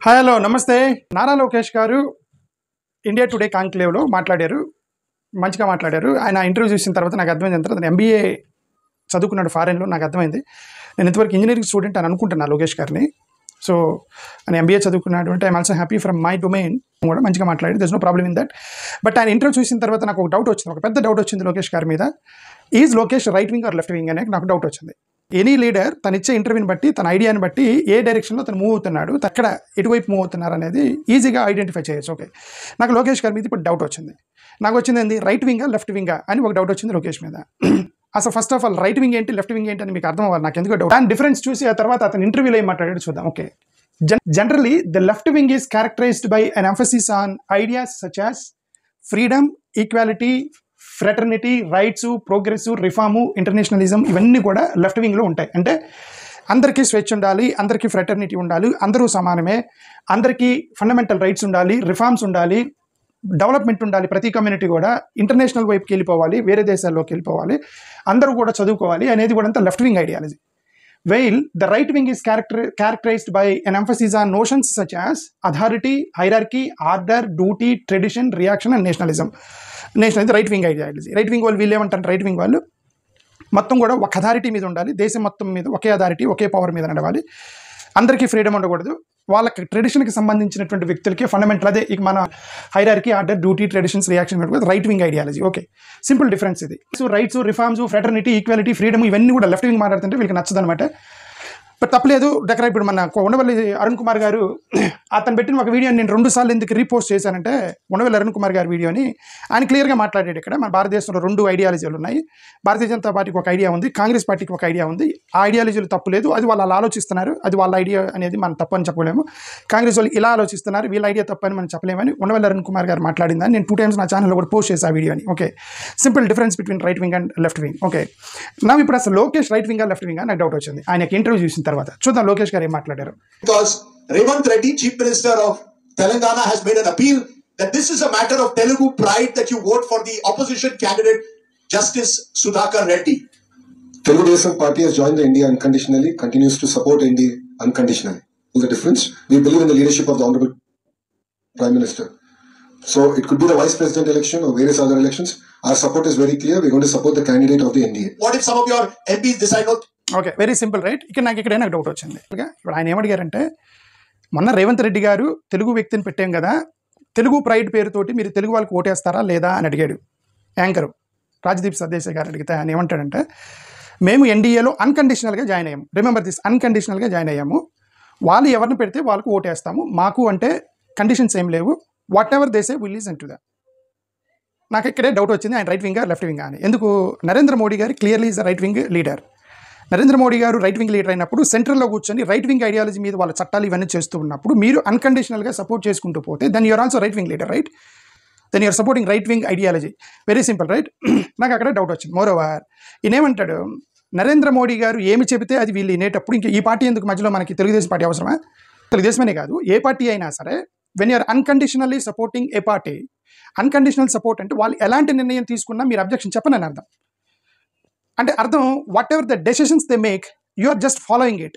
Hello నమస్తే. నారా లోకేష్ గారు India today కాంక్లేవ్లో మాట్లాడారు, మంచిగా మాట్లాడారు. ఆయన ఇంటర్వ్యూ చూసిన తర్వాత నాకు అర్థమైంది, తర్వాత ఎంబీఏ చదువుకున్నాడు ఫారెన్లో. నాకు అర్థమైంది, నేను ఇంతవరకు ఇంజనీరింగ్ స్టూడెంట్ అని అనుకుంటున్నాను లోకేష్ గారిని. సో ఆయన ఎంబీఏ చదువుకున్నాడు అంటే I'm also happy from my domain. కూడా మంచిగా మాట్లాడారు, there's no problem in that. But ఆయన ఇంటర్వ్యూ చూసిన తర్వాత నాకు ఒక డౌట్ వచ్చింది, ఒక పెద్ద డౌట్ వచ్చింది లోకేష్ గారి మీద. Is Lokesh right wing or left wing అనే నాకు డౌట్ వచ్చింది. ఎనీ లీడర్ తను ఇచ్చే ఇంటర్వ్యూని బట్టి, తన ఐడియాని బట్టి ఏ డైరెక్షన్లో తను మూవ్ అవుతున్నాడు, అక్కడ ఎటువైపు మూవ్ అవుతున్నారు అనేది ఈజీగా ఐడెంటిఫై చేయొచ్చు. ఓకే, నాకు లోకేష్ గారి మీద ఇప్పుడు డౌట్ వచ్చింది. నాకు వచ్చింది ఏంది, రైట్ వింగా లెఫ్ట్ వింగా అని ఒక డౌట్ వచ్చింది లోకేష్ మీద. అసలు first of all right wing ఏంటి, లెఫ్ట్ వింగ్ ఏంటి అని మీకు అర్థం అవ్వాలి. నాకు ఎందుకు డౌట్, దాని డిఫరెన్స్ చూసి ఆ తర్వాత అతను ఇంటర్వ్యూలో ఏం మాట్లాడాడు చూద్దాం. Okay, generally the left wing is characterized by an emphasis on ideas such as freedom, equality, fraternity, rights, progress, reform, internationalism. ఇవన్నీ కూడా లెఫ్ట్ వింగ్లో ఉంటాయి. అంటే అందరికీ స్వేచ్ఛ ఉండాలి, అందరికీ ఫ్రెటర్నిటీ ఉండాలి, అందరూ సమానమే, అందరికీ ఫండమెంటల్ రైట్స్ ఉండాలి, రిఫార్మ్స్ ఉండాలి, డెవలప్మెంట్ ఉండాలి, ప్రతి కమ్యూనిటీ కూడా ఇంటర్నేషనల్ వైపుకి వెళ్ళిపోవాలి, వేరే దేశాల్లోకి వెళ్ళిపోవాలి, అందరూ కూడా చదువుకోవాలి అనేది కూడా అంతా left wing ideology. While the right wing is characterized by an emphasis on notions such as authority, hierarchy, order, duty, tradition, reaction and nationalism. National ఇది right wing ideology. Right wing వాళ్ళు వీళ్ళు ఏమంటారు, రైట్ వింగ్ వాళ్ళు మొత్తం కూడా ఒక authority మీద ఉండాలి, దేశం మొత్తం మీద ఒకే అథారిటీ, ఒకే పవర్ మీద నడవాలి, అందరికీ ఫ్రీడమ్ ఉండకూడదు, వాళ్ళకి ట్రెడిషన్కి సంబంధించినటువంటి వ్యక్తులకి ఫండమెంటల్, అదే ఇక మన hierarchy, order, duty, traditions, reaction right wing ideology. Okay, simple difference ఇది. So rights, reforms, fraternity, equality, freedom ఇవన్నీ కూడా లెఫ్ట్ వింగ్ మాట్లాడుతుంటే వీళ్ళకి నచ్చదు అనమాట. బట్ తప్పలేదు. దగ్గర ఇప్పుడు మన ఉండవల్లి అరుణ్ కుమార్ గారు అతను పెట్టిన ఒక వీడియోని నేను 2 సార్లు ఎందుకు రీపోస్ట్ చేశానంటే, ఉండవల్లి అరుణ్ కుమార్ గారి వీడియోని ఆయన క్లియర్గా మాట్లాడాడు. ఇక్కడ మన భారతదేశంలో 2 ఐడియాలజీలు ఉన్నాయి, భారతీయ జనతా పార్టీకి ఒక ఐడియా ఉంది, కాంగ్రెస్ పార్టీకి ఒక ఐడియా ఉంది. ఆ ఐడియాలజీలు తప్పు లేదు, అది వాళ్ళు అలా ఆలోచిస్తున్నారు, అది వాళ్ళ ఐడియా అనేది మనం తప్పు అని చెప్పలేము. కాంగ్రెస్ వాళ్ళు ఇలా ఆలోచిస్తున్నారు, వీళ్ళ ఐడియా తప్పు అని మనం చెప్పలేమని ఉండవల్లి అరుణ్ కుమార్ గారు మాట్లాడిందని నేను 2 టైమ్స్ నా ఛానల్లో కూడా పోస్ట్ చేశాను ఆ వీడియోని. Okay, simple difference between right wing and left wing. Okay, నా ఇప్పుడు అసలు Lokesh right wing left wing నాకు డౌట్ వచ్చింది ఆయనకి ఇంటర్వ్యూ చూసిన తర్వాత. చూద్దాం లోకేష్ గారు ఏం మాట్లాడారు. Because Revanth Reddy, Chief Minister of Telangana, has made an appeal that this is a matter of Telugu pride that you vote for the opposition candidate, Justice Sudhakar Reddy. Telugu Desam Party has joined the India unconditionally, continues to support India unconditionally. What's the difference? We believe in the leadership of the Honorable Prime Minister. So it could be the Vice President election or various other elections. Our support is very clear. We're going to support the candidate of the NDA. What if some of your MPs decide not? Okay, very simple right. ఇక్కడే నాకు doubt వచ్చింది. ఇప్పుడు ఆయన ఏమడిగారంటే, మొన్న రేవంత్ రెడ్డి గారు తెలుగు వ్యక్తిని పెట్టాం కదా, తెలుగు ప్రైడ్ పేరుతోటి మీరు తెలుగు వాళ్ళకి ఓటేస్తారా లేదా అని అడిగాడు యాంకరు రాజ్దీప్ సర్దేశాయ్ గారు. అడిగితే ఆయన ఏమంటాడంటే, మేము ఎన్డీఏలో అన్కండిషనల్గా జాయిన్ అయ్యాము, రిమెంబర్ దిస్, అన్కండిషనల్గా జాయిన్ అయ్యాము, వాళ్ళు ఎవరిని పెడితే వాళ్ళకు ఓటేస్తాము, మాకు అంటే కండిషన్స్ ఏం లేవు, what ever they say will listen to that. నాకు ఇక్కడే డౌట్ వచ్చింది, ఆయన రైట్ వింగా లెఫ్ట్ వింగా అని. ఎందుకు, నరేంద్ర మోడీ గారు clearly is the right wing leader. Narendra Modi గారు రైట్ వింగ్ లీడర్ అయినప్పుడు సెంట్రల్లో కూర్చొని రైట్ వింగ్ ఐడియాలజీ మీద వాళ్ళ చట్టాలు ఇవన్నీ చేస్తూ ఉన్నప్పుడు మీరు అన్కండిషనల్గా సపోర్ట్ చేసుకుంటూ పోతే then you are also right wing leader, right? Then you are supporting right wing ideology. Very simple right. నాకు అక్కడ డౌట్ వచ్చింది. మోర్ ఓవర్ ఈయనేమంటాడు, నరేంద్ర మోడీ గారు ఏమి చెబితే అది వీళ్ళు వినేటప్పుడు ఇంకా ఈ పార్టీ ఎందుకు మధ్యలో, మనకి తెలుగుదేశం పార్టీ అవసరమా? తెలుగుదేశమనే కాదు, ఏ పార్టీ అయినా సరే, when you are unconditionally supporting a party, unconditional support అంటే వాళ్ళు ఎలాంటి నిర్ణయం తీసుకున్నా మీరు అబ్జెక్షన్ చెప్పనని అర్థం. అంటే అర్థం, whatever the decisions they make you are just following it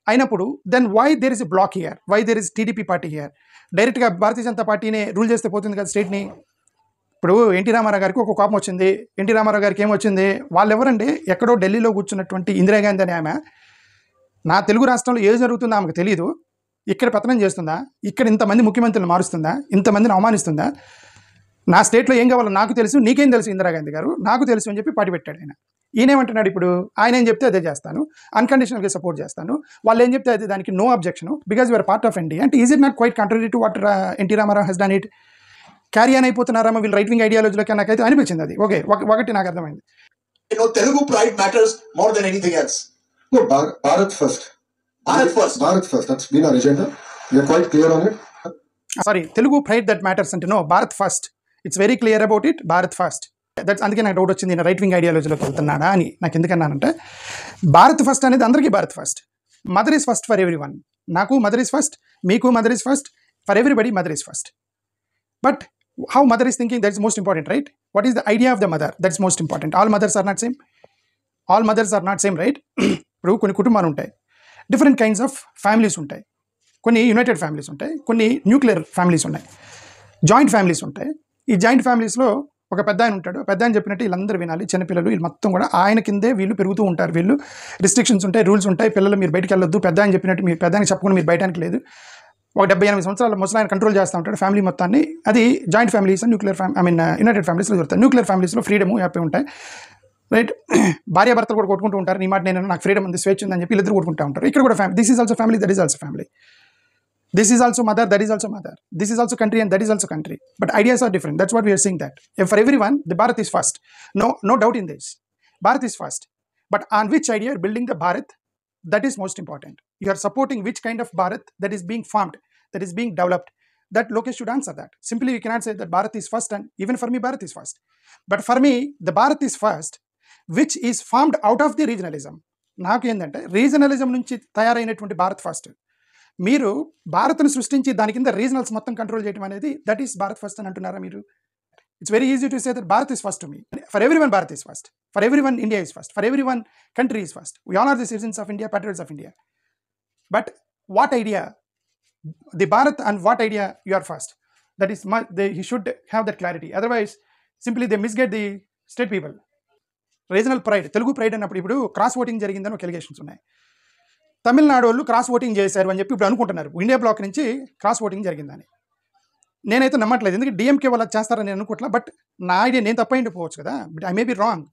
అయినప్పుడు then why there is a block here, why there is TDP party here? డైరెక్ట్గా భారతీయ జనతా పార్టీనే రూల్ చేస్తే పోతుంది కదా స్టేట్ని. ఇప్పుడు ఎన్టీ రామారావు గారికి ఒక కోపం వచ్చింది, ఎన్టీ రామారావు గారికి ఏమొచ్చింది, వాళ్ళు ఎవరండి, ఎక్కడో ఢిల్లీలో కూర్చున్నటువంటి ఇందిరాగాంధీ అనే ఆమె, నా తెలుగు రాష్ట్రంలో ఏం జరుగుతుందో ఆమెకు తెలియదు, ఇక్కడ పతనం చేస్తుందా, ఇక్కడ ఇంతమంది ముఖ్యమంత్రులు మారుస్తుందా, ఇంతమందిని అవమానిస్తుందా, నా స్టేట్లో ఏం కావాలో నాకు తెలుసు, నీకేం తెలుసు ఇందిరాగాంధీ గారు, నాకు తెలుసు అని చెప్పి పార్టీ పెట్టాడు ఆయన. ఈయనేమంటున్నాడు ఇప్పుడు, ఆయన ఏం చెప్తే అదే చేస్తాను, అన్కండిషనల్గా సపోర్ట్ చేస్తాను, వాళ్ళు ఏం చెప్తే అదే, దానికి no objection because you're part of India. అంటే is it not quite contrary to what NT Ramarao he's done it? Carry on అయిపోతున్నారా వీళ్ళు రైట్ వింగ్ ఐడియాలజీలోకి? నాకైతే అనిపించింది అది. ఓకే, ఒకటి నాకు అర్థమైంది. Telugu pride matters more than anything else. No, Bharat first. Bharat first. Bharat first. That's been our agenda. We are quite clear on it. Sorry, Telugu pride that matters అంటే no, Bharat first. It's very clear about it, Bharat first. That's, అందుకే నాకు doubt వచ్చింది, నేను right wing ఐడియాలజీలోకి వెళ్తున్నాడా అని. నాకు ఎందుకన్నానంటే, Bharat first అనేది అందరికీ Bharat first. Mother is first for every one. నాకు మదర్ ఈజ్ ఫస్ట్, మీకు mother is first, for everybody mother is first. But how mother is thinking, that's most important, right? What is the idea of the mother, that's most important. All mothers are not same, right? ఇప్పుడు కొన్ని కుటుంబాలు ఉంటాయి, different kinds of families ఉంటాయి. కొన్ని United families ఉంటాయి, కొన్ని nuclear families ఉన్నాయి, joint families ఉంటాయి. ఈ జాయింట్ ఫ్యామిలీస్లో ఒక పెద్ద ఆయన ఉంటాడు, పెద్ద ఆయన చెప్పినట్టు వీళ్ళందరూ వినాలి, చిన్నపిల్లలు వీళ్ళు మొత్తం కూడా ఆయన కిందే వీళ్ళు పెరుగుతూ ఉంటారు. వీళ్ళు రిస్ట్రిక్షన్స్ ఉంటాయి, రూల్స్ ఉంటాయి, పిల్లలు మీరు బయటికి వెళ్ళొద్దు, పెద్ద ఆయన చెప్పినట్టు మీరు పెద్ద ఆయన చెప్పకుండా మీరు బయటానికి లేదు. ఒక 78 సంవత్సరాల ముసలి ఆయన కంట్రోల్ చేస్తూ ఉంటాడు ఫ్యామిలీ మొత్తాన్ని. అది జాయింట్ ఫ్యామిలీస్, న్యూక్లియర్ యునైటెడ్ ఫ్యామిలీస్లో దొరుకుతాయి. న్యూక్లియర్ ఫ్యామిలీస్లో ఫ్రీడమ్ హ్యాపీ ఉంటాయి, రైట్. భార్యాభర్తలు కూడా కొట్టుకుంటూ ఉంటారు, నీ మాట నేను, నాకు ఫ్రీడమ్ ఉంది, స్వేచ్ఛ ఉందని చెప్పి వీళ్ళిద్దరు కొట్టుకుంటూ ఉంటారు. ఇక్కడ కూడా family, this is also family, that is also family. This is also mother, that is also mother. This is also country and that is also country. But ideas are different. That's what we are saying that. If for everyone, the Bharat is first. No doubt in this. Bharat is first. But on which idea you are building the Bharat, that is most important. You are supporting which kind of Bharat that is being formed, that is being developed. That Lokesh should answer that. Simply we cannot say that Bharat is first, and even for me Bharat is first. But for me, the Bharat is first, which is formed out of the regionalism. నాకు ఏంటంటే regionalism నుంచి తయారైనటువంటి Bharat first. మీరు భారత్ను సృష్టించి దాని కింద regionals మొత్తం కంట్రోల్ చేయడం అనేది దట్ ఈస్ భారత్ ఫస్ట్ అని అంటున్నారా మీరు? It's very easy to say that Bharat is first to me. For every one Bharat is first, for every one India is first, for every one country is first. We all are the citizens of India, patriots of India. But what idea the Bharat and what idea you are first, that is he should have that clarity. Otherwise simply they misget the state people. Regional pride, Telugu pride అన్నప్పుడు ఇప్పుడు cross voting జరిగిందని ఒక allegations ఉన్నాయి. తమిళనాడు వాళ్ళు cross voting చేశారు అని చెప్పి ఇప్పుడు అనుకుంటున్నారు, ఇండియా బ్లాక్ నుంచి క్రాస్ ఓటింగ్ జరిగిందని. నేనైతే నమ్మట్లేదు, ఎందుకంటే డిఎంకే వాళ్ళు చేస్తారని నేను అనుకోవట్లా. బట్ నా ఐడియా నేను తప్పైండిపోవచ్చు కదా, but I may be wrong,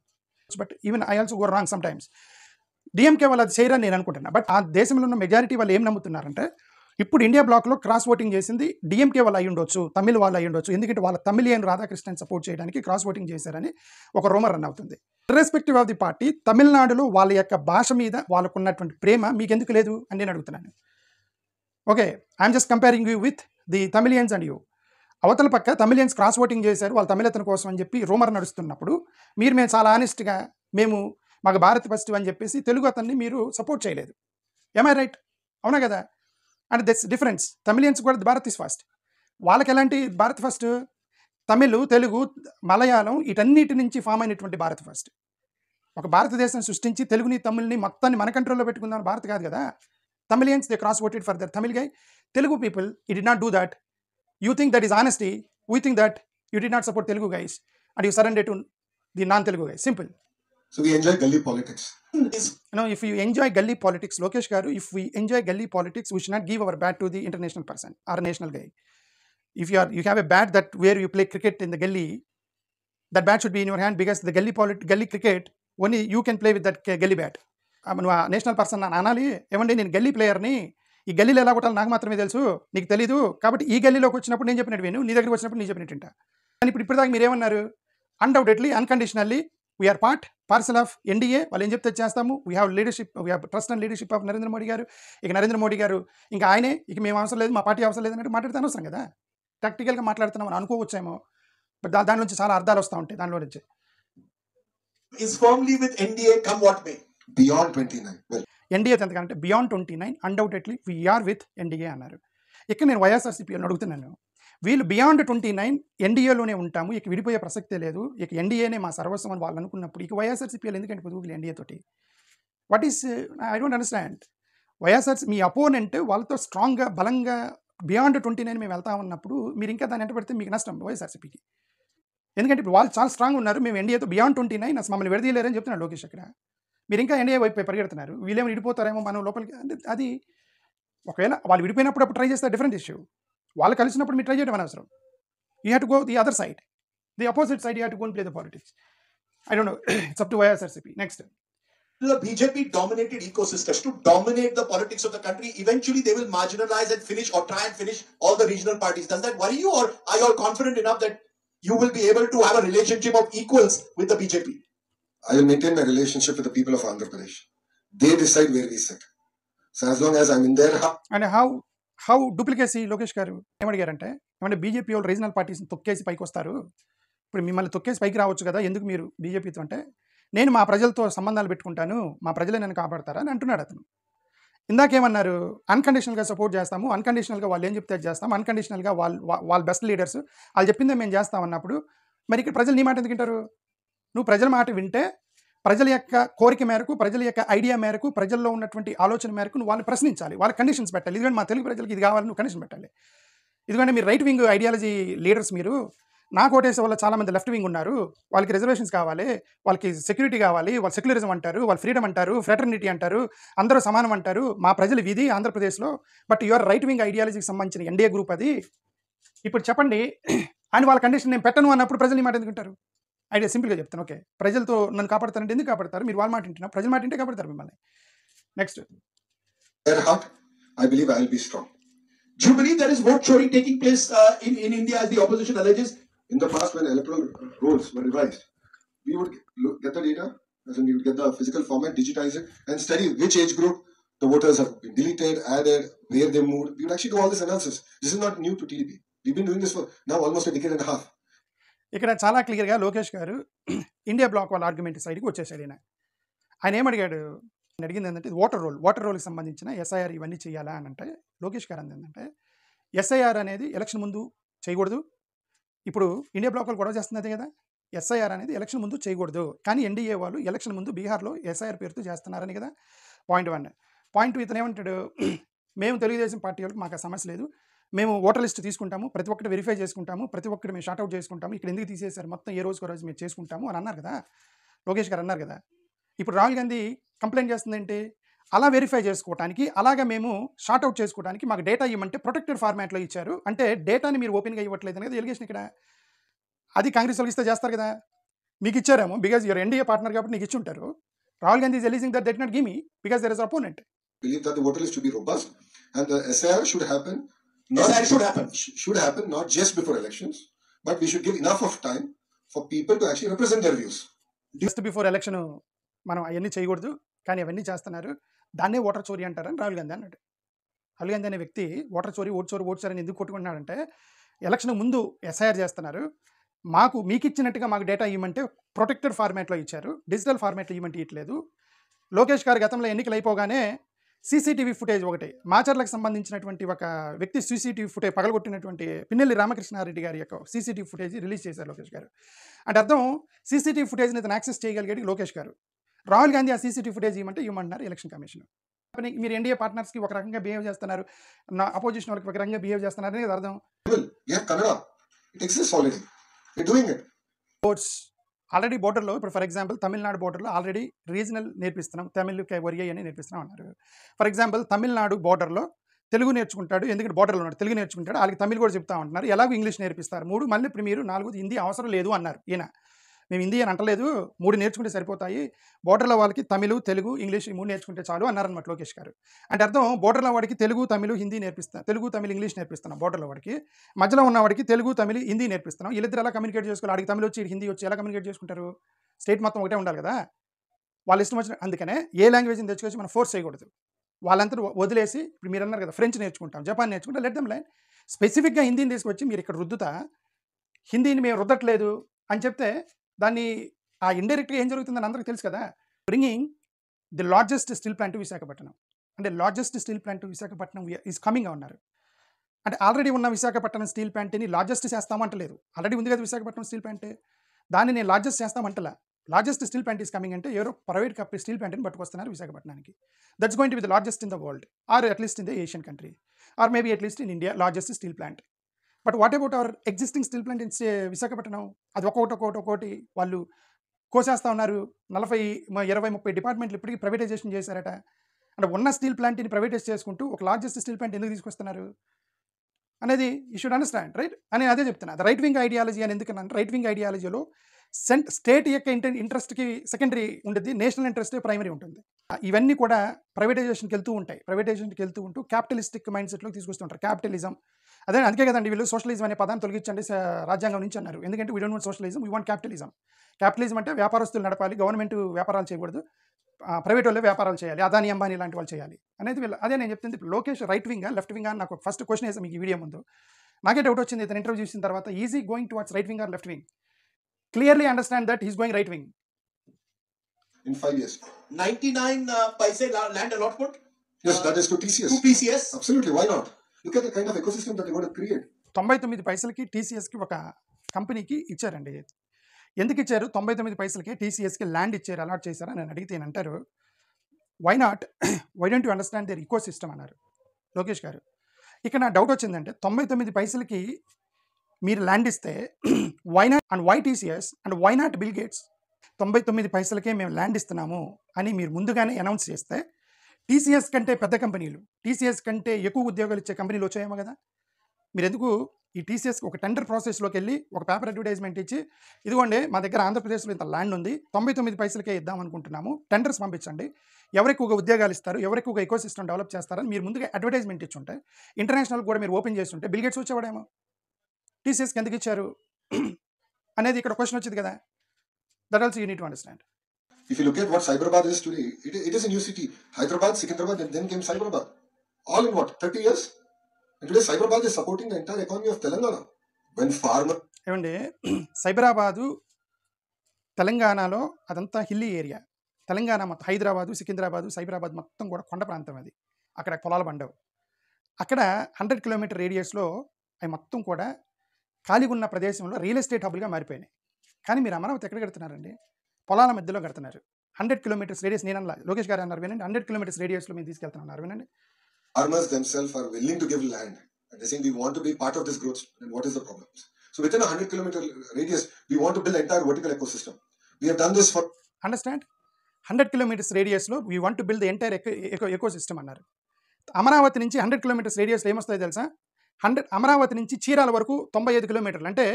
but even I also go wrong some times. DMK వాళ్ళు అది చేయరని నేను అనుకుంటున్నా. బట్ ఆ దేశంలో ఉన్న మెజారిటీ వాళ్ళు ఏం నమ్ముతున్నారంటే ఇప్పుడు ఇండియా బ్లాక్లో క్రాస్ ఓటింగ్ చేసింది డిఎంకే వాళ్ళు అయ్యి ఉండొచ్చు, తమిళ వాళ్ళు అయ్యి ఉండొచ్చు, ఎందుకంటే వాళ్ళ తమిళియన్ రాధాకృష్ణన్ సపోర్ట్ చేయడానికి క్రాస్ ఓటింగ్ చేశారని ఒక రూమర్ రన్ అవుతుంది. ఇర్రెస్పెక్టివ్ ఆఫ్ ది పార్టీ, తమిళనాడులో వాళ్ళ యొక్క భాష మీద వాళ్ళకున్నటువంటి ప్రేమ మీకు ఎందుకు లేదు అని నేను అడుగుతున్నాను. Okay, I'm just comparing you with the Tamilians and you. అవతల పక్క తమిళియన్స్ క్రాస్ ఓటింగ్ చేశారు వాళ్ళ తమిళతన కోసం అని చెప్పి రూమర్ నడుస్తున్నప్పుడు మేము చాలా ఆనెస్ట్గా మాకు భారత్ ఫస్ట్ అని చెప్పేసి తెలుగు అతన్ని మీరు సపోర్ట్ చేయలేదు. ఏమై రైట్? అవునా కదా? And that's difference. తమిళియన్స్ కూడా భారత్ ఇస్ ఫస్ట్. వాళ్ళకి ఎలాంటి భారత్ ఫస్ట్? తమిళ్, తెలుగు, మలయాళం వీటన్నిటి నుంచి ఫామ్ అయినటువంటి భారత్ ఫస్ట్. ఒక భారతదేశం సృష్టించి తెలుగుని తమిళ్ని మొత్తాన్ని మన కంట్రోల్లో పెట్టుకుందాం భారత్ కాదు కదా. Tamilians they cross voted for their Tamil guy. Telugu people you did not do that. You think that is honesty, we think that you did not support Telugu guys and you surrender to the non Telugu guys. Simple. So we enjoy gully politics. No, if you enjoy gully politics, Lokesh garu, if we enjoy gully politics, we should not give our bat to the international person or a national guy. If you have a bat that where you play cricket in the gully, that bat should be in your hand because the gully cricket only you can play with that gully bat. నువ్వు national person అనాలి. ఏమండి నేను గల్లీ ప్లేయర్ని, ఈ గల్లీలో ఎలా కొట్టాలి నాకు మాత్రమే తెలుసు, నీకు తెలీదు, కాబట్టి ఈ గల్లీలోకి వచ్చినప్పుడు నేను చెప్పినట్టు విను, నీ దగ్గరికి వచ్చినప్పుడు నేను చెప్పినట్టు వింటా. కానీ ఇప్పటిదాకా మీరు ఏమన్నారు? Undoubtedly, unconditionally we are parcel of NDA. వాళ్ళు ఏం చెప్తే చేస్తాము. We have leadership, we have trust and leadership of Narendra Modi గారు. ఇక నరేంద్ర మోడీ గారు ఇంకా ఆయనే, ఇక మేము అవసరం లేదు, మా పార్టీ అవసరం లేదు అన్నట్టు మాట్లాడితే అనవసరం కదా. ప్రాక్టికల్గా మాట్లాడుతున్నాం అని అనుకోవచ్చేమో, బట్ దాని నుంచి చాలా అర్థాలు వస్తూ ఉంటాయి దానిలో నుంచి. Is firmly with NDA come what may. Beyond 29. Well, NDA ఎంతకంటే beyond 29 undoubtedly we are with NDA అన్నారు. ఇక్కడ నేను వైఎస్ఆర్సీపీ అడుగుతున్నాను, వీళ్ళు బియాండ్ 29 ఎన్డీఏలోనే ఉంటాము, ఇక విడిపోయే ప్రసక్తే లేదు, ఇక ఎన్డీఏనే మా సర్వస్వం అని వాళ్ళు అనుకున్నప్పుడు ఇక వైఎస్ఆర్సీపీలు ఎందుకంటే పొదుగులు ఎన్డీఏ తోటి? What is, I don't understand. YSRC me opponent వాళ్ళతో స్ట్రాంగ్గా బలంగా బియాండ్ 29 మేము వెళ్తా ఉన్నప్పుడు మీరు ఇంకా దాన్ని ఎంట పెడితే మీకు నష్టం వైఎస్ఆర్సీపీకి. ఎందుకంటే ఇప్పుడు వాళ్ళు చాలా స్ట్రాంగ్ ఉన్నారు, మేము ఎన్డీఏతో బియాండ్ 29 అసలు మమ్మల్ని విడదీయలేరని చెప్తున్నాడు లోకేష్. అక్కడ మీరు ఇంకా ఎన్డీఏ వైపు పరిగెడుతున్నారు, వీళ్ళేమో విడిపోతారేమో మనం లోపలికి. అంటే అది ఒకవేళ వాళ్ళు విడిపోయినప్పుడు అప్పుడు ట్రై చేస్తే డిఫరెంట్ ఇష్యూ. వాళ్ళు కలిసినప్పుడు మీరు ట్రై చేయడం అనవసరం. You have to go the other side, the opposite side, you have to go and play the politics. I don't know, it's up to YSRCP. Next. The BJP dominated ecosystem to dominate the politics of the country. Eventually they will marginalize and finish or try and finish all the regional parties. Does that worry you, or are you all confident enough that you will be able to have a relationship of equals with the BJP? I will maintain my relationship with the people of Andhra Pradesh. They decide where we sit. So as long as I'm in their hub. And how duplicacy Lokesh garu ఏమడిగారంటే, ఏమంటే BJP వాళ్ళు regional పార్టీస్ని తొక్కేసి పైకి వస్తారు, ఇప్పుడు మిమ్మల్ని తొక్కేసి పైకి రావచ్చు కదా, ఎందుకు మీరు బీజేపీతో అంటే, నేను మా ప్రజలతో సంబంధాలు పెట్టుకుంటాను, మా ప్రజలే నన్ను కాపాడతారా అని అంటున్నాడు అతను. ఇందాకేమన్నారు? అన్కండిషనల్గా సపోర్ట్ చేస్తాము, అన్కండిషనల్గా వాళ్ళు ఏం చెప్తే చేస్తాము, అన్కండిషనల్గా వాళ్ళ బెస్ట్ లీడర్స్ వాళ్ళు చెప్పిందే మేము చేస్తామన్నప్పుడు మరి ఇక్కడ ప్రజలు నీ మాట ఎందుకు వింటారు? నువ్వు ప్రజల మాట వింటే ప్రజల యొక్క కోరిక మేరకు, ప్రజల యొక్క ఐడియా మేరకు, ప్రజల్లో ఉన్నటువంటి ఆలోచన మేరకు నువ్వు వాళ్ళని ప్రశ్నించాలి, వాళ్ళ కండిషన్స్ పెట్టాలి. ఎందుకంటే మా తెలుగు ప్రజలకు ఇది కావాలని నువ్వు కండిషన్ పెట్టాలి. ఎందుకంటే మీరు రైట్ వింగ్ ఐడియాలజీ లీడర్స్, మీరు నాకు ఓటేసే వాళ్ళు చాలామంది లెఫ్ట్ వింగ్ ఉన్నారు, వాళ్ళకి రిజర్వేషన్స్ కావాలి, వాళ్ళకి సెక్యూరిటీ కావాలి, వాళ్ళు సెక్యులరిజం అంటారు, వాళ్ళు ఫ్రీడమ్ అంటారు, ఫ్రెటర్నిటీ అంటారు, అందరూ సమానం అంటారు, మా ప్రజలు విధి ఆంధ్రప్రదేశ్లో. బట్ యువర్ రైట్ వింగ్ ఐడియాలజీకి సంబంధించిన ఎన్డీఏ గ్రూప్ అది. ఇప్పుడు చెప్పండి అని వాళ్ళ కండిషన్ నేను పెట్టను అన్నప్పుడు ప్రజలు ఈ మాట ఎందుకుంటారు? ఐడియా సింపుల్గా చెప్తాను. ఓకే, ప్రజలతో నన్ను కాపాడతారంటే ఎందుకు కాపాడతారు? మీరు వాళ్ళ మాట వింటున్నారు, ప్రజల మాట వింటే కాపాడతారు మిమ్మల్ని. Next, At heart, I believe I'll be strong. Do you believe there is vote chori taking place in India as the opposition alleges? In the past, when electoral rolls were revised, we would get the data, as in we would get the physical format, digitize it, and study which age group the voters have been deleted, added, where they moved. We would actually do all this analysis. This is not new to TDP. We've been doing this for now almost a decade and a half. ఇక్కడ చాలా క్లియర్గా లోకేష్ గారు India black వాళ్ళ argument సైడ్కి వచ్చేసాడు. ఆయన ఏమడిగాడు, అడిగింది ఏంటంటే ఓటర్ రోల్కి సంబంధించిన ఎస్ఐఆర్ ఇవన్నీ చేయాలా అని అంటే, లోకేష్ గారు అంది ఏంటంటే ఎస్ఐఆర్ అనేది ఎలక్షన్ ముందు చేయకూడదు. ఇప్పుడు ఇండియా బ్లాక్ వాళ్ళు గొడవ చేస్తున్నదే కదా, ఎస్ఐఆర్ అనేది ఎలక్షన్ ముందు చేయకూడదు, కానీ ఎన్డీఏ వాళ్ళు ఎలక్షన్ ముందు బీహార్లో ఎస్ఐఆర్ పేరుతో చేస్తున్నారని కదా పాయింట్ 1. పాయింట్ 2 ఇతను ఏమంటాడు, మేము తెలుగుదేశం పార్టీ వాళ్ళకి మాకు ఆ సమస్య లేదు, మేము ఓటర్ లిస్ట్ తీసుకుంటాము, ప్రతి ఒక్కటి వెరిఫై చేసుకుంటాము, ప్రతి ఒక్కటి మేము షార్ట్అవుట్ చేసుకుంటాము, ఇక్కడ ఎందుకు తీసేశారు మొత్తం ఏ రోజుకో రోజు మేము చేసుకుంటాము అని అన్నారు కదా, లోకేష్ గారు అన్నారు కదా. ఇప్పుడు రాహుల్ గాంధీ కంప్లైంట్ చేస్తుందంటే అలా వెరిఫై చేసుకోవడానికి, అలాగా మేము షార్ట్అవుట్ చేసుకోవడానికి మాకు డేటా ఇవ్వమంటే ప్రొటెక్టెడ్ ఫార్మాట్లో ఇచ్చారు అంటే డేటాని మీరు ఓపెన్గా ఇవ్వట్లేదు అనేది ఎలిగేషన్ ఇక్కడ. అది కాంగ్రెస్ వాళ్ళకి ఇస్తే చేస్తారు కదా, మీకు ఇచ్చారేమో బికాజ్ యువర్ ఎన్డీఏ పార్ట్నర్ కాబట్టి నీకు ఇచ్చి ఉంటారు. Rahul Gandhi is alleging that not give me because there is opponent. Believe that the voter list should be robust and the SIR should happen. Should happen not just before elections, but we should give enough of time for people to actually represent their views. Just before election మనం అవన్నీ చేయకూడదు, కానీ అవన్నీ చేస్తున్నారు, దాన్నే voter చోరీ అంటారని రాహుల్ గాంధీ అన్నాడు. రాహుల్ గాంధీ అనే వ్యక్తి ఓటర్ చోరీ ఓటు చోరీ అని ఎందుకు కొట్టుకుంటున్నాడంటే, ఎలక్షన్ ముందు ఎస్ఐఆర్ చేస్తున్నారు, మీకు ఇచ్చినట్టుగా మాకు డేటా ఇవ్వమంటే ప్రొటెక్టెడ్ ఫార్మాట్లో ఇచ్చారు, డిజిటల్ ఫార్మాట్లో ఇవ్వమంటే ఇవ్వట్లేదు. లోకేష్ గారు గతంలో ఎన్నికలు అయిపోగానే సీసీటీవీ ఫుటేజ్ ఒకటి, మాచర్లకు సంబంధించినటువంటి ఒక వ్యక్తి సీసీటీవీ ఫుటేజ్ పగలగొట్టినటువంటి పిన్నెల్లి రామకృష్ణారెడ్డి గారి యొక్క సీసీటీవీ ఫుటేజ్ రిలీజ్ చేశారు లోకేష్ గారు. అంటే అర్థం సీసీటీవీ ఫుటేజ్ని ఇతను యాక్సెస్ చేయగలిగాడు లోకేష్ గారు. రాహుల్ గాంధీ ఆ సీసీటీవీ ఫుటేజ్ ఇవ్వమంటున్నారు ఎలక్షన్ కమిషన్. మీరు ఎన్డీఏ పార్ట్నర్స్కి ఒక రకంగా బిహేవ్ చేస్తున్నారు, నా అపోజిషన్ వాళ్ళకి ఒక రకంగా బిహేవ్ చేస్తున్నారు అనేది అర్థం. ఓట్స్ ఆల్రెడీ బోర్డర్లో, ఇప్పుడు ఫర్ ఎగ్జాంపుల్ తమిళనాడు బోర్డర్లో ఆల్రెడీ రీజనల్ నేర్పిస్తున్నాం, తమిళ్ ఒరియా అని నేర్పిస్తున్నాం అన్నారు. ఫర్ ఎగ్జాంపుల్ తమిళనాడు బోర్డర్లో తెలుగు నేర్చుకుంటాడు, ఎందుకంటే బోర్డర్లో ఉన్నాడు, తెలుగు నేర్చుకుంటాడు, వాళ్ళకి తమిళ్ కూడా చెప్తా ఉంటున్నారు, ఎలాగో ఇంగ్లీష్ నేర్పిస్తారు 3, మళ్ళీ ఇప్పుడు మీరు 4 హిందీ అవసరం లేదు అన్నారు ఈయన. మేము హిందీ అని అంటలేదు, 3 నేర్చుకుంటే సరిపోతాయి, బోర్డర్లో వాళ్ళకి తమిళ్, తెలుగు, ఇంగ్లీష్ ఈ 3 నేర్చుకుంటే చాలు అన్నారనమాట లోకేష్ గారు. అంటే అర్థం బోర్డర్లో వాడికి తెలుగు, తమిళ్, హిందీ నేర్పిస్తాం, తెలుగు, తమిళ్, ఇంగ్లీష్ నేర్పిస్తున్నాం బోర్డర్లో వాడికి, మధ్యలో ఉన్నవాడికి తెలుగు, తమిళ్, హిందీ నేర్పిస్తున్నాం. వీళ్ళిద్దరు ఎలా కమ్యూనికేట్ చేసుకోవాలి, ఆడికి తమిళ్ వచ్చి హిందీ వచ్చి ఎలా కమ్యూనికేట్ చేసుకుంటారు? స్టేట్ మొత్తం ఒకటే ఉండాలి కదా, వాళ్ళు ఇష్టం వచ్చిన. అందుకనే ఏ లాంగ్వేజ్ని తెచ్చుకొచ్చి మనం ఫోర్స్ చేయకూడదు, వాళ్ళంతా వదిలేసి, ఇప్పుడు మీరు అన్నారు కదా ఫ్రెంచ్ నేర్చుకుంటాం, జపాన్ నేర్చుకుంటాం, లెట్ దెమ్ లైన్. స్పెసిఫిక్గా హిందీని తీసుకొచ్చి మీరు ఇక్కడ రుద్దుతా, హిందీని మేము రుద్దట్లేదు అని చెప్తే దాన్ని ఆ ఇండైరెక్ట్గా ఏం జరుగుతుందని అందరికీ తెలుసు కదా. Bringing the largest steel plant Visakhapatnam, అంటే largest steel plant Visakhapatnam is coming అన్నారు. అంటే ఆల్రెడీ ఉన్న విశాఖపట్నం స్టీల్ ప్లాంట్ని లార్జెస్ట్ చేస్తామంటలేదు, ఆల్రెడీ ఉంది కదా విశాఖపట్నం స్టీల్ ప్లాంట్, దాన్ని నేను లార్జెస్ట్ చేస్తామంటలా. Largest steel plant is coming అంటే ఎవరో ప్రైవేట్ కంపెనీ స్టీల్ ప్లాంట్ని పట్టుకొస్తున్నారు విశాఖపట్నానికి. That's going to be the largest in the world, or at least in the Asian country, or maybe at least in India largest steel plant. But what about our existing steel plant in Visakhapatnam? అది ఒక్కొక్కటి వాళ్ళు కోసేస్తా ఉన్నారు. 40, 20, 30 డిపార్ట్మెంట్లు ఇప్పటికీ privatisation చేశారట. అంటే ఉన్న steel ప్లాంట్ని ప్రైవేటైజ్ చేసుకుంటూ ఒక లార్జెస్ట్ స్టీల్ ప్లాంట్ ఎందుకు తీసుకొస్తున్నారు అనేది యూ షుడ్ అండర్స్టాండ్, రైట్? అని అదే చెప్తున్నా. అది రైట్ వింగ్ ఐడియాలజీ అని ఎందుకన్నా, రైట్ వింగ్ ఐడియాలజీలో స్టేట్ యొక్క ఇంట్రెస్ట్కి సెకండరీ ఉంటుంది, నేషనల్ ఇంట్రెస్టే ప్రైమరీ ఉంటుంది. ఇవన్నీ కూడా ప్రైవేటైజేషన్కి వెళ్తూ ఉంటాయి, ప్రైవేటైజేషన్కి వెళ్తూ ఉంటూ క్యాపిటలిస్టిక్ మైండ్ సెట్లోకి తీసుకొస్తుంటారు. క్యాపిటలిజం అదే, అందుకే కదండి వీళ్ళు సోషలిజం అనే పదాన్ని తొలగించండి రాజ్యాంగం నుంచి అన్నారు. ఎందుకంటే we don't want socialism, we want capitalism. Capitalism అంటే వ్యాపారస్తులు నడపాలి, గవర్నమెంట్ వ్యాపారాలు చేయకూడదు, ప్రైవేట్ వాళ్ళే వ్యాపారాలు చేయాలి, అదాని అంబానీ లాంటి వాళ్ళు చేయాలి అనేది వీళ్ళు. అదే నేను చెప్తుంది. లోకేష్ రైట్ వింగా లెఫ్ట్ వింగా నాకు ఫస్ట్ క్వశ్చన్ వేసాను మీకు ఈ వీడియో ముందు. నాకే డౌట్ వచ్చింది ఇతను ఇంటర్వ్యూ చూసిన తర్వాత, is he going towards right wing or left wing? Clearly understand that he's going right wing. In 5 years. 99 paise land allotment? Yes, that is to TCS. To TCS? Absolutely, why not? Look at the kind of ecosystem that they're going to create. 99 పైసలకి టీసీఎస్కి ఒక కంపెనీకి ఇచ్చారండి. ఎందుకు ఇచ్చారు 99 పైసలకి టీసీఎస్కి land ఇచ్చారు, allot చేశారు అని అడిగితే అంటారు, why not, why don't you understand their ecosystem అన్నారు లోకేష్ గారు. ఇక్కడ నా డౌట్ వచ్చిందంటే 99 పైసలకి మీరు ల్యాండ్ ఇస్తే why not and why TCS and why not Bill Gates 99 పైసలకే మేము ల్యాండ్ ఇస్తున్నాము అని మీరు ముందుగానే అనౌన్స్ చేస్తే టీసీఎస్ కంటే పెద్ద కంపెనీలు, టీసీఎస్ కంటే ఎక్కువ ఉద్యోగాలు ఇచ్చే కంపెనీలు వచ్చాయేమో కదా. మీరు ఎందుకు ఈ టీసీఎస్కి ఒక టెండర్ ప్రాసెస్లోకి వెళ్ళి ఒక పేపర్ అడ్వర్టైజ్మెంట్ ఇచ్చి, ఇదిగోండి మా దగ్గర ఆంధ్రప్రదేశ్లో ఇంత ల్యాండ్ ఉంది, 99 పైసలకే ఇద్దాం అనుకుంటున్నాము, టెండర్స్ పంపించండి, ఎవరు ఎక్కువగా ఉద్యోగాలు ఇస్తారు, ఎవరు ఎక్కువగా ఎకో సిస్టమ్ డెవలప్ చేస్తారని మీరు ముందుగా అడ్వర్టైజ్మెంట్ ఇచ్చుంటే, ఇంటర్నేషనల్ కూడా మీరు ఓపెన్ చేస్తుంటే బిల్ గేట్స్ వచ్చేవాడేమో. టీసీఎస్కి ఎందుకు ఇచ్చారు అనేది ఇక్కడ క్వశ్చన్ వచ్చింది కదా. That also you need to understand. If you look at what Cyberabad is today, it is a new city. Hyderabad, Secunderabad, and then came Cyberabad. All in what? 30 years? And today Cyberabad is supporting the entire economy of Telangana. When farmer... ఏమండి, సైబరాబాదు తెలంగాణలో అదంతా hilly area. Telangana మొత్తం హైదరాబాదు, సికింద్రాబాదు, సైబరాబాద్ మొత్తం కూడా కొండ ప్రాంతం అది. అక్కడ పొలాలు పండవు. అక్కడ 100 కిలోమీటర్ రేడియస్లో అవి మొత్తం కూడా ఖాళీగా ఉన్న ప్రదేశంలో రియల్ ఎస్టేట్ హబ్లుగా మారిపోయినాయి. కానీ మీరు అమరావతి ఎక్కడ కడుతున్నారండి? పొలాల మధ్యలో కడుతున్నారు. 100 కిలోమీటర్స్ రేడియస్, నేను అన్నా, లోకేష్ గారు అన్నారు వినండి, 100 కిలోమీటర్స్ రేడియస్లో మేము తీసుకెళ్తున్నారు వినండి. Farmers themselves are willing to give land and they're saying we want to be part of this growth. And what is the problem? So within a 100-kilometer radius, we want to build an entire vertical ecosystem. We have done this for... understand? 100 kilometres రేడియస్లో we want to build the entire ecosystem అన్నారు. అమరావతి నుంచి 100 kilometres రేడియస్లో ఏమొస్తాయో తెలుసా? అమరావతి నుంచి చీరాల వరకు 95 కిలోమీటర్లు. అంటే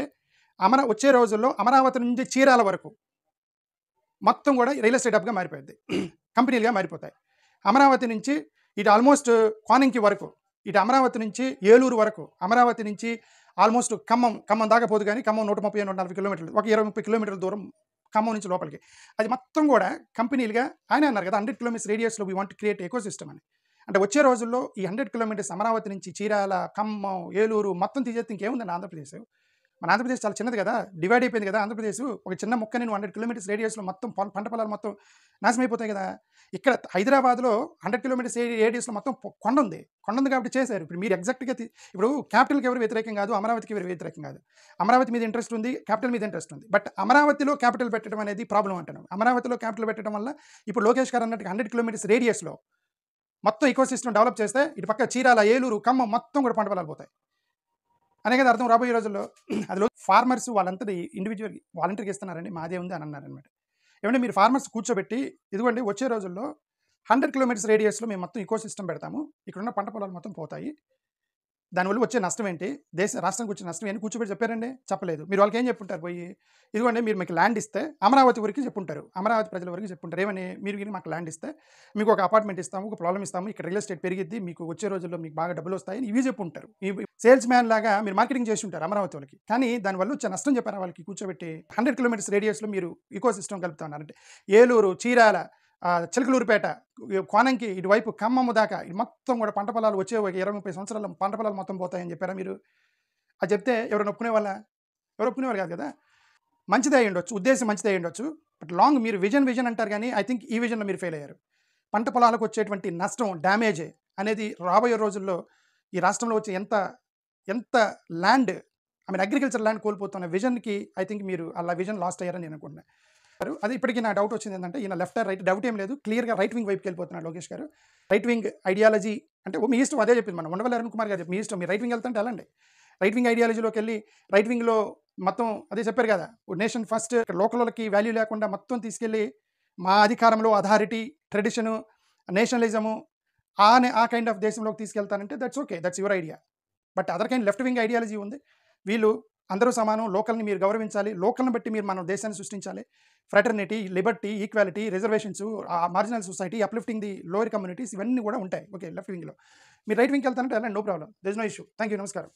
వచ్చే రోజుల్లో అమరావతి నుంచి చీరాల వరకు మొత్తం కూడా రియల్ ఎస్టేట్ హబ్గా మారిపోయింది, కంపెనీలుగా మారిపోతాయి. అమరావతి నుంచి ఇటు ఆల్మోస్ట్ కోనంకి వరకు, ఇటు అమరావతి నుంచి ఏలూరు వరకు, అమరావతి నుంచి ఆల్మోస్ట్ ఖమ్మం దాకా పోదు, కానీ ఖమ్మం 130-140 కిలోమీటర్లు, ఒక 20-30 కిలోమీటర్ల దూరం ఖమ్మం నుంచి లోపలికి, అది మొత్తం కూడా కంపెనీలుగా. ఆయన అన్నారు కదా 100 కిలోమీటర్స్ రేడియస్లో we want to create ecosystem అని. అంటే వచ్చే రోజుల్లో ఈ 100 కిలోమీటర్స్ అమరావతి నుంచి చీరాల, ఖమ్మం, ఏలూరు మొత్తం తీసేస్తే ఇంకేముందండి ఆంధ్రప్రదేశ్. మన ఆంధ్రప్రదేశ్ చాలా చిన్నది కదా, డివైడ్ అయిపోయింది కదా ఆంధ్రప్రదేశ్. ఒక చిన్న ముక్క నేను 100 కిలోమీటర్స్ రేడియస్లో మొత్తం పంట పొలాలు మొత్తం నాశనం అయిపోతాయి కదా. ఇక్కడ హైదరాబాద్లో 100 కిలోమీటర్స్ రేడియస్లో మొత్తం కొండ ఉంది కాబట్టి చేశారు. ఇప్పుడు మీరు ఎగ్జాక్ట్గా ఇప్పుడు క్యాపిటల్కి ఎవరు వ్యతిరేకం కాదు, అమరావతికి ఎవరు వ్యతిరేకం కాదు. అమరావతి మీద ఇంట్రెస్ట్ ఉంది, క్యాపిటల్ మీద ఇంట్రెస్ట్ ఉంది. బట్ అమరావతిలో క్యాపిటల్ పెట్టడం అనేది ప్రాబ్లం అంటున్నాం. అమరావతిలో క్యాపిటల్ పెట్టడం వల్ల ఇప్పుడు లోకేష్ గారు అన్నట్టుగా 100 కిలోమీటర్స్ రేడియస్లో మొత్తం ఈకో సిస్టమ్ డెవలప్ చేస్తే ఇటు పక్క చీరాల, ఏలూరు, ఖమ్మం మొత్తం కూడా పంట పొలాలు పోతాయి అనే కదా అర్థం రాబోయే రోజుల్లో. అది ఫార్మర్స్ వాళ్ళంతా ఇండివిజువల్ వాలంటీర్కి ఇస్తున్నారండి, మాదే ఉంది అని అన్నారనమాట. ఏమంటే మీరు ఫార్మర్స్ కూర్చోబెట్టి, ఇదిగోండి వచ్చే రోజుల్లో 100 కిలోమీటర్స్ రేడియస్లో మేము మొత్తం ఈకో సిస్టమ్ పెడతాము, ఇక్కడున్న పంట పొలాలు మొత్తం పోతాయి, దానివల్ల వచ్చే నష్టం ఏంటి, రాష్ట్రానికి వచ్చే నష్టం ఏంటి కూర్చోబెట్టి చెప్పారండి? చెప్పలేదు. మీరు వాళ్ళకి ఏం చెప్పుంటారు పోయి, ఇదిగోండి మీరు మీకు ల్యాండ్ ఇస్తే అమరావతి వరకు చెప్పుంటారు, అమరావతి ప్రజల వరకు చెప్పుంటారు ఏమని, మీరు మాకు ల్యాండ్ ఇస్తే మీకు ఒక అపార్ట్మెంట్ ఇస్తాము, ఒక ప్రాబ్లం ఇస్తాము, ఇక్కడ రియల్ ఎస్టేట్ పెరిగిద్ది, మీకు వచ్చే రోజుల్లో మీకు బాగా డబ్బులు వస్తాయి ఇవి చెప్పుంటారు. ఈ సేల్స్ మ్యాన్ లాగా మీరు మార్కెటింగ్ చేసి ఉంటారు అమరావతి వాళ్ళకి. కానీ దానివల్ల వచ్చే నష్టం చెప్పారా వాళ్ళకి కూర్చోబెట్టి? 100 కిలోమీటర్స్ రేడియస్లో మీరు ఈకో సిస్టమ్ కలుపుతున్నారంటే ఏలూరు, చీరాల, చిలకలూరుపేట, కోనంకి, ఇటువైపు ఖమ్మము దాకా ఇది మొత్తం కూడా పంట పొలాలు వచ్చే 20-30 సంవత్సరాల పంట పొలాలు మొత్తం పోతాయని చెప్పారా మీరు? అది చెప్తే ఎవరైనా ఒప్పుకునేవాళ్ళ? ఎవరు ఒప్పుకునేవారు కాదు కదా. మంచిదే అయ్యి ఉండొచ్చు, ఉద్దేశం మంచిదే అయ్యి ఉండొచ్చు, బట్ లాంగ్ మీరు విజన్ అంటారు కానీ ఐ థింక్ ఈ విజన్లో మీరు ఫెయిల్ అయ్యారు. పంట పొలాలకు వచ్చేటువంటి నష్టం, డ్యామేజ్ అనేది రాబోయే రోజుల్లో ఈ రాష్ట్రంలో వచ్చే ఎంత ల్యాండ్, అగ్రికల్చర్ ల్యాండ్ కోల్పోతున్న విజన్కి ఐ థింక్ మీరు అలా విజన్ లాస్ట్ అయ్యారని నేను అనుకుంటున్నాను. అది ఇప్పటికీ నా డౌట్ వచ్చింది ఏంటంటే, ఈయన లెఫ్ట్ రైట్ డౌట్ ఏం లేదు, క్లియర్గా రైట్ వింగ్ వైపుకి వెళ్ళిపోతున్నాడు లోకేష్ గారు. రైట్ వింగ్ ఐడియాలజీ అంటే మీ ఇష్టం, అదే చెప్పింది మనం ఉండవల్లి అరుణ్ కుమార్ గారు చెప్పి, మీ ఇష్టం, మీరు రైట్ వింగ్ వెళ్తుంటే వెళ్ళండి. రైట్ వింగ్ ఐడియాలజీలోకి వెళ్ళి రైట్ వింగ్లో మొత్తం అదే చెప్పారు కదా, నేషన్ ఫస్ట్, లోకల్కి వాల్యూ లేకుండా మొత్తం తీసుకెళ్ళి మా అధికారంలో అథారిటీ, ట్రెడిషను, నేషనలిజము ఆ కైండ్ ఆఫ్ దేశంలోకి తీసుకెళ్తానంటే that's okay, that's your idea. But other kind left wing ideology ఉంది. వీళ్ళు అందరూ సమానం, లోకల్ని మీరు గౌరవించాలి, లోకల్ని బట్టి మీరు మన దేశాన్ని సృష్టించాలి, fraternity, Liberty, equality, reservations, marginal society, uplifting the lower communities, ఇవన్నీ కూడా ఉంటాయి ఓకే లెఫ్ట్ వింగ్లో. మీరు రైట్ వింగ్కి వెళ్తానంటే వెళ్ళండి, no problem, there is no issue. Thank you, నమస్కారం.